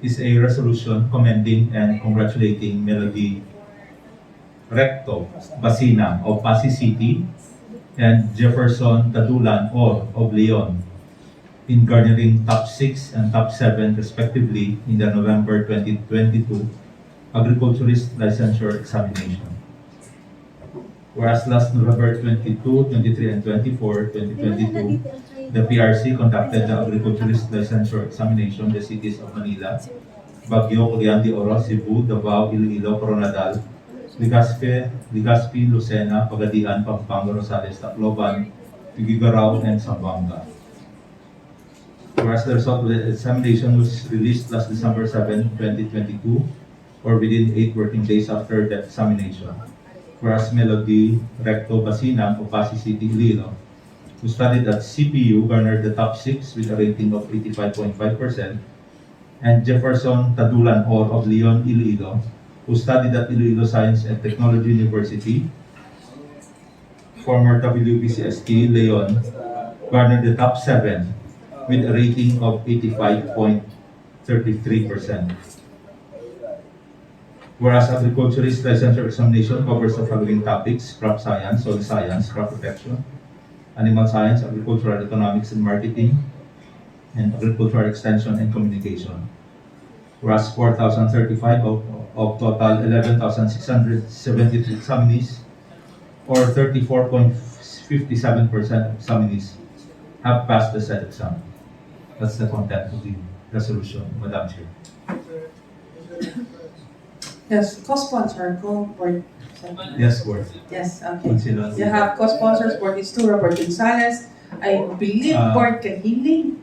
is a resolution commending and congratulating Melody Recto Basinang of Passi City and Jefferson Tadulan Orr of Leon in garnering top 6 and top 7 respectively in the November 2022 Agriculturist Licensure Examination. Whereas last November 22, 23, and 24, 2022, the PRC conducted the Agriculturist Licensure Examination in the cities of Manila, Bagiuo, Cagayan de Oro, Cebu, Davao, Iloilo, Koronadal, Legaspi, Lucena, Pagadian, Pampanga, Rosales, Tacloban, Tigulo, and Zamboanga. Whereas the result of the examination was released last December 7, 2022, or within 8 working days after the examination. Whereas Melody Recto Basinang of Passi City, Iloilo, who studied at CPU, garnered the top 6 with a rating of 85.5%, and Jefferson Tadulan Orr of Leon, Iloilo, who studied at Iloilo Science and Technology University, former WBCST, Leon, garnered the top 7 with a rating of 85.33%. Whereas Agriculturist Licensure Examination covers the following topics: crop science, soil science, crop protection, animal science, agricultural economics and marketing, and agricultural extension and communication. Whereas 4,035 of total 11,673 examinees, or 34.57% of examinees, have passed the said exam. That's the content of the resolution, Madam Chair. Yes, co-sponsor, board. Yes, Board. Yes, okay. Consider. You have co-sponsors, Board Istura, Board Gonzales, I believe Board Kahiling.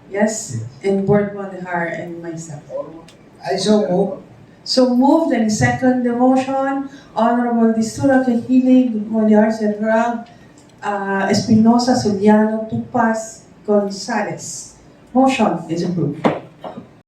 Yes, and Board Malihar and myself. I so move. So moved and second the motion, Honorable Istura, Kahiling, Malihar, Serrag, Espinosa, Soliano, Tupas, Gonzales. Motion is approved.